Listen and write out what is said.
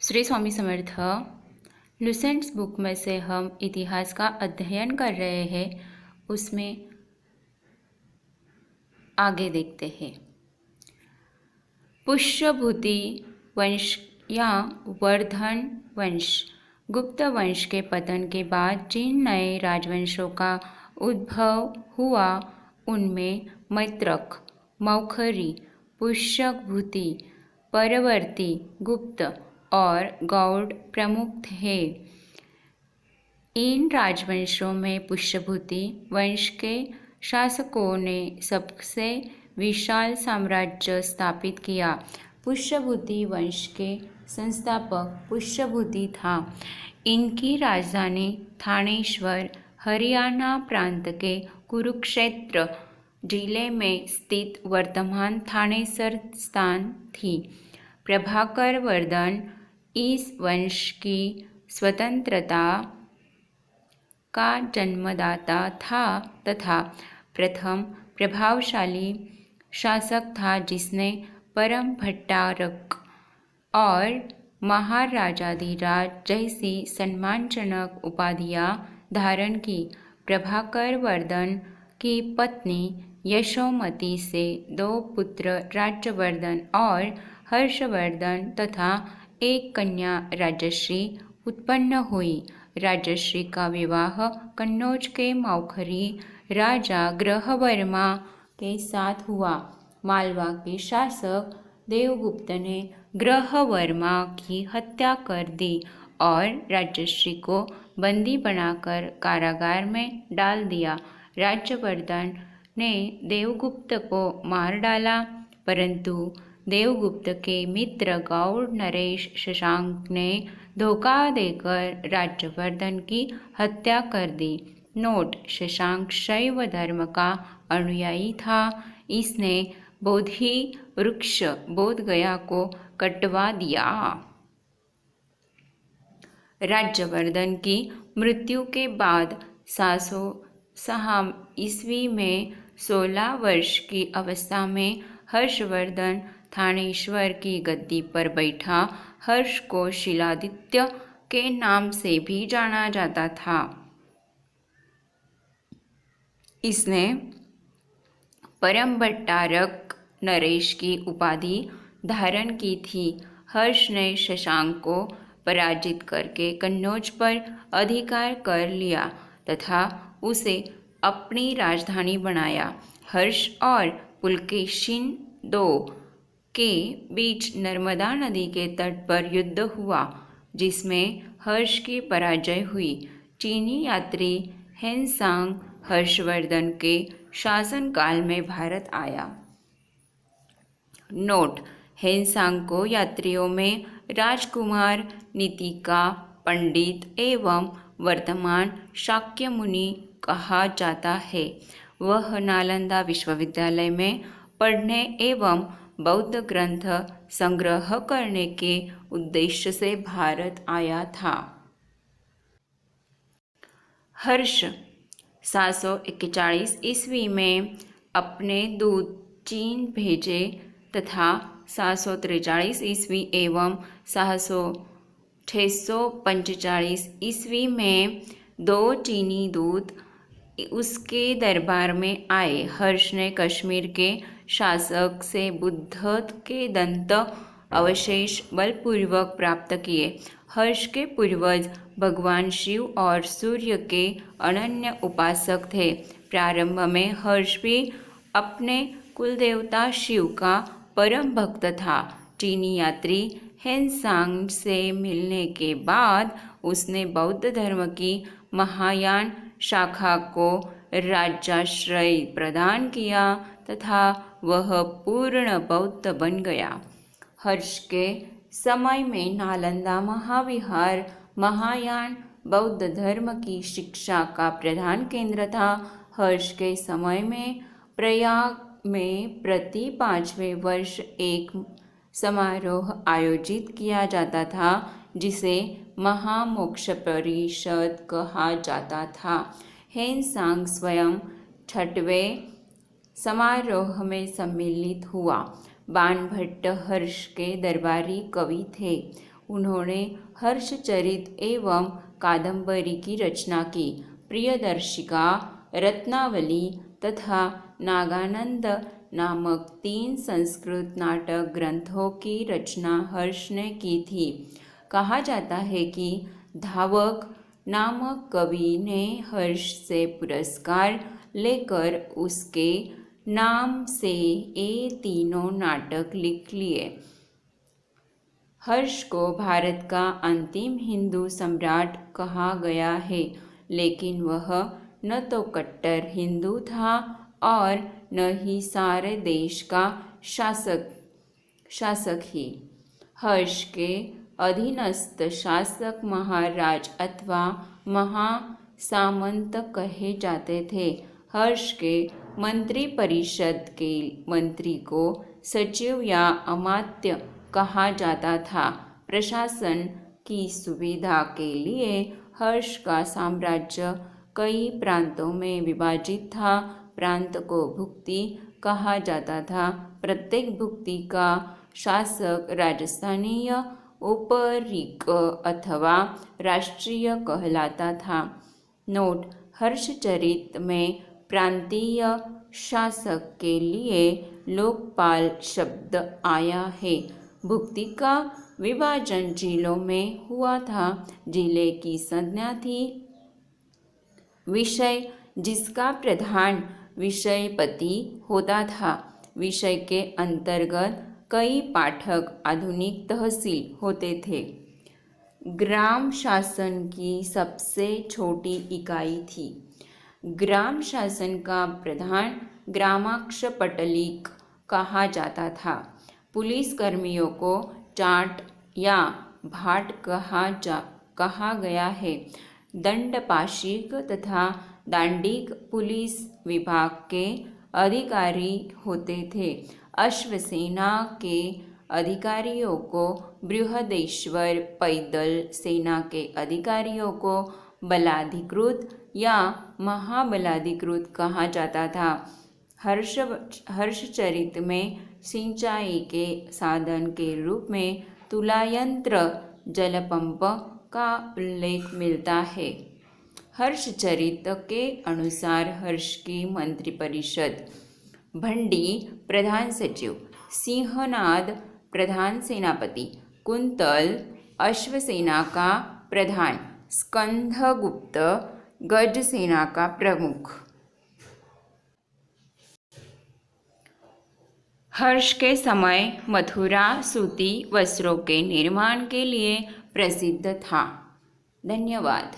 Shri Swami Samarth. लुसेंट्स book में से हम इतिहास का अध्ययन कर रहे हैं, उसमें आगे देखते हैं। पुष्यभूति वंश या वर्धन वंश गुप्त वंश के पतन के बाद जिन नए राजवंशों का उद्भव हुआ उनमें मैत्रक, मौखरी, पुष्यभूति, परवर्ती, गुप्त और गौड़ प्रमुख थे। इन राजवंशों में पुष्यभूति वंश के शासकों ने सबसे विशाल साम्राज्य स्थापित किया। पुष्यभूति वंश के संस्थापक पुष्यभूति था। इनकी राजधानी थानेश्वर हरियाणा प्रांत के कुरुक्षेत्र जिले में स्थित वर्तमान थानेसर स्थान थी। प्रभाकर वर्धन इस वंश की स्वतंत्रता का जन्मदाता था तथा प्रथम प्रभावशाली शासक था जिसने परम भट्टारक और महाराजाधिराज जैसी सम्मानजनक उपाधियां धारण की। प्रभाकर वर्धन की पत्नी यशोमती से 2 पुत्र राज्यवर्धन और हर्षवर्धन तथा एक कन्या राजश्री उत्पन्न हुई। राजश्री का विवाह कन्नौज के मौखरी राजा ग्रहवर्मा के साथ हुआ। मालवा के शासक देवगुप्त ने ग्रहवर्मा की हत्या कर दी और राजश्री को बंदी बनाकर कारागार में डाल दिया। राज्यवर्धन ने देवगुप्त को मार डाला, परंतु देवगुप्त के मित्र गौड़ नरेश शशांक ने धोखा देकर राज्यवर्धन की हत्या कर दी। नोट: शशांक शैव धर्म का अनुयायी था। इसने बोधि वृक्ष बोधगया को कटवा दिया। राज्यवर्धन की मृत्यु के बाद 706 ईस्वी में 16 वर्ष की अवस्था में हर्षवर्धन थानेश्वर की गद्दी पर बैठा। हर्ष को शिलादित्य के नाम से भी जाना जाता था। इसने परम भट्टारक नरेश की उपाधि धारण की थी। हर्ष ने शशांक को पराजित करके कन्नौज पर अधिकार कर लिया तथा उसे अपनी राजधानी बनाया। हर्ष और पुलकेशिन II के बीच नर्मदा नदी के तट पर युद्ध हुआ, जिसमें हर्ष की पराजय हुई। चीनी यात्री हेनसांग हर्षवर्धन के शासनकाल में भारत आया। नोट: हेनसांग को यात्रियों में राजकुमार, नीतिका, पंडित एवं वर्तमान शाक्य मुनि कहा जाता है। वह नालंदा विश्वविद्यालय में पढ़ने एवं बौद्ध ग्रंथ संग्रह करने के उद्देश्य से भारत आया था। हर्ष 741 ईस्वी में अपने दूत चीन भेजे तथा 743 ईस्वी एवं 645 ईस्वी में 2 चीनी दूत उसके दरबार में आए। हर्ष ने कश्मीर के शासक से बुद्ध के दंत अवशेष बलपूर्वक प्राप्त किए। हर्ष के पूर्वज भगवान शिव और सूर्य के अनन्य उपासक थे। प्रारंभ में हर्ष भी अपने कुलदेवता शिव का परम भक्त था। चीनी यात्री हेनसांग से मिलने के बाद उसने बौद्ध धर्म की महायान शाखा को राज्याश्रय प्रदान किया तथा वह पूर्ण बौद्ध बन गया। हर्ष के समय में नालंदा महाविहार महायान बौद्ध धर्म की शिक्षा का प्रधान केंद्र था। हर्ष के समय में प्रयाग में प्रति 5वें वर्ष एक समारोह आयोजित किया जाता था, जिसे महामोक्ष परिषद कहा जाता था। हेनसांग स्वयं 6वें समारोह में सम्मिलित हुआ। बाणभट्ट हर्ष के दरबारी कवि थे। उन्होंने हर्षचरित एवं कादंबरी की रचना की। प्रियदर्शिका, रत्नावली तथा नागानंद नामक 3 संस्कृत नाटक ग्रंथों की रचना हर्ष ने की थी। कहा जाता है कि धावक नामक कवि ने हर्ष से पुरस्कार लेकर उसके नाम से ये तीनों नाटक लिख लिए। हर्ष को भारत का अंतिम हिंदू सम्राट कहा गया है, लेकिन वह न तो कट्टर हिंदू था और न ही सारे देश का शासक ही। हर्ष के अधीनस्थ शासक महाराज अथवा महासामंत कहे जाते थे। हर्ष के मंत्रिपरिषद के मंत्री को सचिव या अमात्य कहा जाता था। प्रशासन की सुविधा के लिए हर्ष का साम्राज्य कई प्रांतों में विभाजित था। प्रांत को भुक्ति कहा जाता था। प्रत्येक भुक्ति का शासक राजस्थानीय, उपरिक अथवा राष्ट्रीय कहलाता था। नोट: हर्षचरित में प्रांतीय शासक के लिए लोकपाल शब्द आया है। भुक्ति का विभाजन जिलों में हुआ था। जिले की संज्ञा थी विषय, जिसका प्रधान विषयपति होता था। विषय के अंतर्गत कई पाठक आधुनिक तहसील होते थे। ग्राम शासन की सबसे छोटी इकाई थी। ग्राम शासन का प्रधान ग्रामाध्यक्ष पटलिक कहा जाता था। पुलिस कर्मियों को टाट या भाट कहा गया है। दंडपाशिक तथा दांडिक पुलिस विभाग के अधिकारी होते थे। अश्वसेना के अधिकारियों को बृहदेश्वर, पैदल सेना के अधिकारियों को बलाधिकृत या महाबलाधिकृत कहा जाता था। हर्षचरित में सिंचाई के साधन के रूप में तुलायंत्र, जलपंप का उल्लेख मिलता है। हर्षचरित के अनुसार हर्ष की मंत्रिपरिषद: भंडी प्रधान सचिव, सिंहनाद प्रधान सेनापति, कुंतल अश्वसेना का प्रधान, स्कंदगुप्त गज सेना का प्रमुख। हर्ष के समय मथुरा सूती वस्त्रों के निर्माण के लिए प्रसिद्ध था। धन्यवाद।